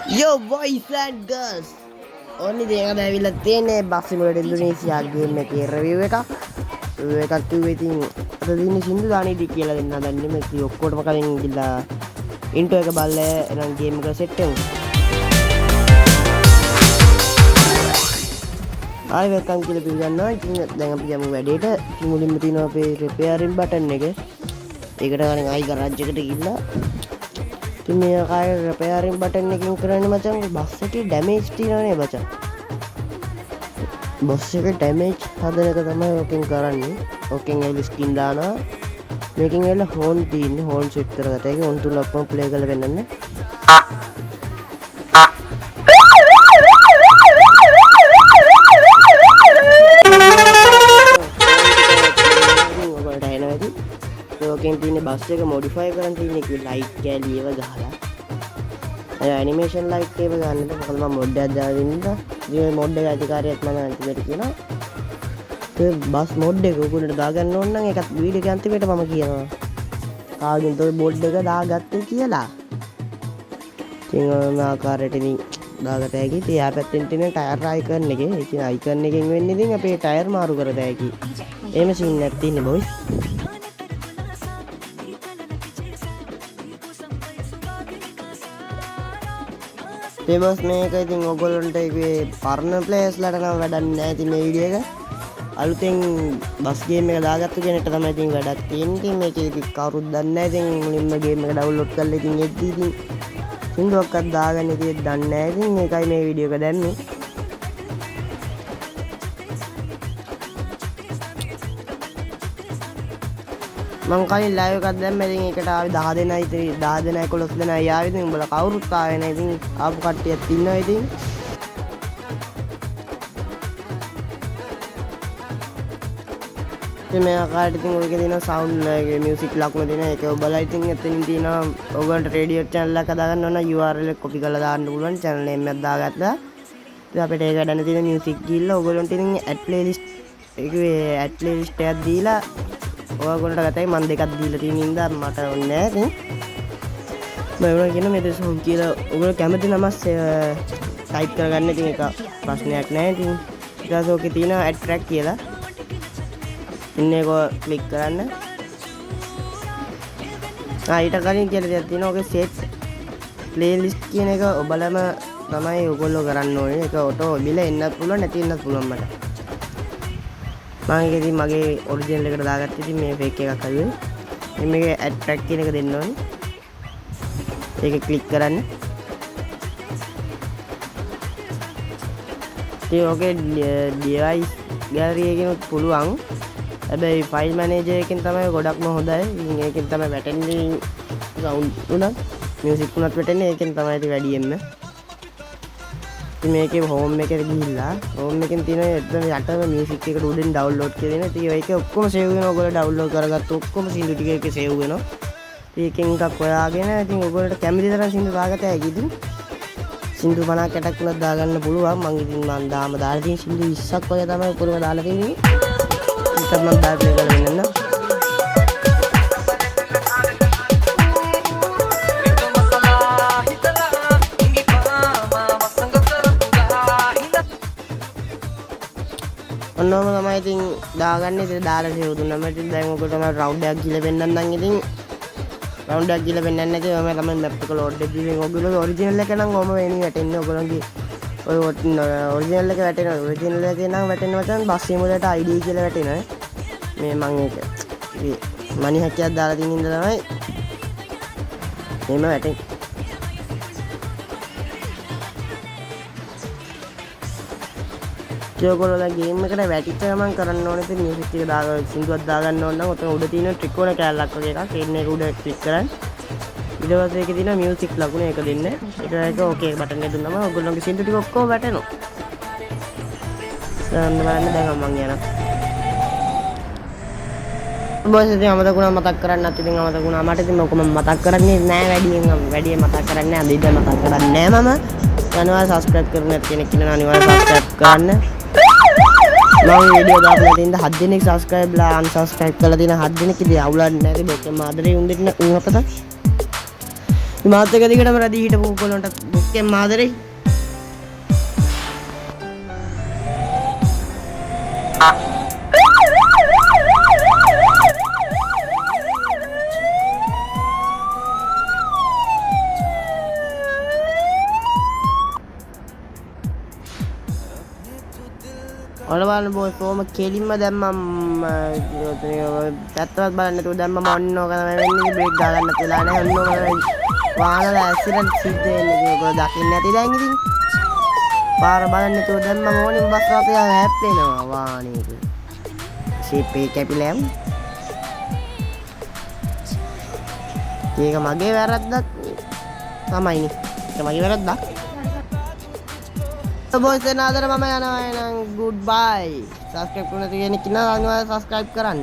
Yo boys and girls. Only thing I will attend Buff Simulator Indonesia game එකේ review එකක්. review එකක් කිව්වේ ඉතින් අද දිනේ සින්දු දානීදී කියලා දෙන්න හදන්නේ මේ ඉතින් ඔක්කොටම කලින් ගිහලා intro එක බලලා එනම් game එක set වෙමු. ආයි welcome කියලා පිළිගන්නවා. ඉතින් දැන් අපි යමු වැඩේට. ඉතින් මුලින්ම තියෙනවා අපේ repairing button එක. ඒකට කලින් ආයි garage එකට ගිහලා මේ කාය repairing button එකකින් කරන්නේ මචං බස් එකේ damage තියෙනවනේ මචං. බස් එකේ damage හදන එක තමයි ඔකෙන් කරන්නේ. ඔකෙන් එල ස්කින් දානවා. මේකෙන් එල හෝන් තියෙන්නේ. හෝන් සෙට් කරගත්තා. ඒක හෝන් තුනක්ම ප්ලේ කරලා වෙන්නන්නේ. ඔකෙන් තියෙන්නේ බස් එක modify කරන් තියෙන්නේ කි light කැලි ඒව ගහලා. අය animation light ඒව ගන්නද මොකද මම mod එකක් දාලා දෙන්නා. ඉතින් mod එක අධිකාරියක් මම අන්තිමට කියනවා. ඒ බස් mod එක උගුරට දාගන්න ඕන නම් ඒකත් වීඩියෝ එක අන්තිමට මම කියනවා. කාගෙන්ද ඔය mod එක දාගත්තේ කියලා. ඉතින් මේ ආකාරයට ඉතින් දාගත හැකි. ඉතින් යා පැත්තෙන් තියෙන ටයර් icon එකේ ඉතින් icon එකෙන් වෙන්නේ ඉතින් අපේ ටයර් මාරු කරත හැකි. එහෙම සීන් එකක් තියෙන්නේ boys. බස් මේක ඉතින් ඔයගොල්ලන්ට ඒකේ පරණ ප්ලේයර්ස්ලාට නම් වැඩක් නැහැ. ඉතින් මේ වීඩියෝ එක අලුතෙන් බස් ගේම් එක දාගත්තු කෙනෙක්ට තමයි ඉතින් වැඩක් තියෙන්නේ. ඉතින් මේක ඉතින් කවුරුත් දන්නේ නැහැ. ඉතින් මුලින්ම ගේම් එක ඩවුන්ලෝඩ් කරලා ඉතින් එද්දී ඉතින් සින්දුවක්වත් දාගන්න ඉතින් දන්නේ නැහැ. ඉතින් මේකයි මේ වීඩියෝ එක දැම්මේ. මං කලින් ලයිව් එකක් දැම්ම. ඉතින් ඒකට ආවේ 10 දෙනයි ඉතින් 10 දෙනයි 11 දෙනයි ආවේ. ඉතින් උඹලා කවුරුත් ආවේ නැහැ. ඉතින් ආපු කට්ටියක් ඉන්නවා ඉතින්. ඉතින් මේ ආකාරයට ඉතින් ඔයගේ තියෙන සවුන්ඩ් එකේ මියුසික් ලකුණ දෙන එක ඔබලා ඉතින් එතනින් තියෙනවා ඔයගොල්ලන්ට රේඩියෝ channel එකක් හදාගන්න ඕන URL එක copy කරලා දාන්න පුළුවන්. channel name එකක් දාගත්තා. ඉතින් අපිට ඒක ගන්න තියෙන මියුසික් ගිහිල්ලා ඔයගොල්ලන්ට ඉතින් add playlist එකේ add playlist එකක් දීලා ඔයගොල්ලන්ට ගතයි මම දෙකක් දීලා තියෙන ඉඳන් මට ඕනේ නැහැ. ඉතින් මම උනා කියන මේ දෙසොන් කියලා ඔයගොල්ලෝ කැමති නම ටයිප් කරගන්න. ඉතින් ඒක ප්‍රශ්නයක් නැහැ. ඉතින් ඊට පස්සේ ඔකේ තියෙනවා add track කියලා. ඉන්න එක ක්ලික් කරන්න. ඊට කලින් කියලා දෙයක් තියෙනවා. ඔකේ set playlist කියන එක ඔබලම තමයි ඔයගොල්ලෝ කරන්න ඕනේ. ඒක ඔටෝ ඔබිලා එන්නත් පුළුවන් නැති වෙන්නත් පුළුවන් මට. මම ඒක ඉතින් මගේ ඔරිජිනල් එකට දාගත්තා. ඉතින් මේ ෆේක් එකක් හදුවේ. ඉතින් මේකේ add track කියන එක දෙන්න ඕනේ. ඒක ක්ලික් කරන්න. ඉතින් ඔකේ device gallery එකෙන් පුළුවන්. හැබැයි file manager එකෙන් තමයි ගොඩක්ම හොඳයි. ඉතින් ඒකෙන් තමයි වැටෙන්නේ sound උනත් music උනත් වැටෙන්නේ ඒකෙන් තමයි ඉතින් වැඩියෙන්ම. ඉතින් මේකේ home එකට ගිහිල්ලා home එකෙන් තියෙන එතන යටම music එකට උඩින් download කියලා දෙනවා. ඉතින් ඒක ඔක්කොම save වෙනවා. ඔයගොල්ලෝ download කරගත්ත ඔක්කොම සින්දු ටික එකේ save වෙනවා. ඒකෙන් එකක් හොයාගෙන ඉතින් ඔයගොල්ලෝට කැමති තරම් සින්දු දාගත හැකි. ඉතින් සින්දු 50ක් 60ක් උනත් දාගන්න පුළුවන්. මම ඉතින් මම දාලා තියෙන සින්දු 20ක් වගේ තමයි උඩම දාලා තියෙන්නේ. ඒක මම දාලා play කරලා වෙනන්න. ඔන්නෝම තමයි ඉතින් දාගන්නේ. ඉතින් දාලා සේව් දුන්නාම ඉතින් දැන් ඔකට තමයි රවුන්ඩ් එකක් ගිහලා වෙන්නන්නම්. ඉතින් රවුන්ඩ් එකක් ගිහලා වෙන්නන්නේ නැති මම තමයි මැප් එක ලෝඩ් දෙද්දී ඉතින් ඔයගොල්ලෝ ඔරිජිනල් එක නම් ඔම වෙනින් වැටෙන්නේ. ඔයගොල්ලෝගේ ඔය ඔරිජිනල් එක වැටෙනවා. ඔරිජිනල් එකේ නම් වැටෙන්නේ මචං බස් සිමුලේට ID කියලා වැටෙනවා. මේ මම ඒක මනි හැකියක් දාලා තියෙන ඉඳ තමයි මේම වැටෙන්නේ. ඔයගොල්ලෝ ගේම් එකට වැටිච්ච ගමන් කරන්න ඕනේ ඉතින් මියුසික් එක දාගන්න සින්දුවක් දාගන්න ඕන නම් ඔතන උඩ තියෙන ත්‍රිකෝණ කැලලක් වගේ එකක් එන්න ඒක උඩ ක්ලික් කරන් ඊට පස්සේ ඒකේ තියෙන මියුසික් ලකුණ එක දෙන්න. ඊට පස්සේ ඕකේ බටන් එක දුන්නම ඔයගොල්ලෝගේ සින්දු ටික ඔක්කොම වැටෙනවා. බලන්න දැන් මම යනවා. බොස් ඉතින් අමතකුණා මතක් කරන්නත් ඉතින් අමතකුණා මට ඉතින් ඔක්කොම මතක් කරන්නේ නැහැ වැඩියෙන් මතක් කරන්නේ අද ඉඳන් මතක් කරන්නේ නැහැ මම. අනිවාර්යයෙන් subscribe කරන්න කෙනෙක් ඉන්නවා අනිවාර්යයෙන් subscribe කරන්න. මම වීඩියෝ දාපු නැතිනම් 7 දෙනෙක් subscribe ලා unsubscribe කරලා තියෙන 7 දෙනෙක් ඉතින් අවුලක් නැහැ. ඒක මාදරේ උන් දෙන්න උන් අපත මාත් එක දිගටම රැඳී හිටපු කොළොන්ට බොක්කෙන් ආදරේ. ඔන්න බලන්න බෝස් කොහොම කෙලින්ම දැම්මම පැත්තවත් බලන්න නැතුව දැම්මම ඔන්න ඕක තමයි වෙන්නේ. බ්‍රේක් ගා ගන්නත් වෙලා නැහැ. ඔන්න ඕක වාහන ඇක්සිඩන්ට් සිද්ධ වෙන්නේ. ඔක දකින්න නැති දැන් ඉතින්. පාර බලන්න නැතුව දැම්මම ඕනින් බස් රථය හැප්පෙනවා වාහනේක. ෂේප් එක කැපිලා යමු. ඒක මගේ වැරද්දක් තමයිනේ. ඒක මගේ වැරද්දක්. බොයිස් එන ආදර මම යනවා එහෙනම් good bye. subscribe කරන්න තියෙන කෙනා අනිවාර්යෙන් subscribe කරන්න.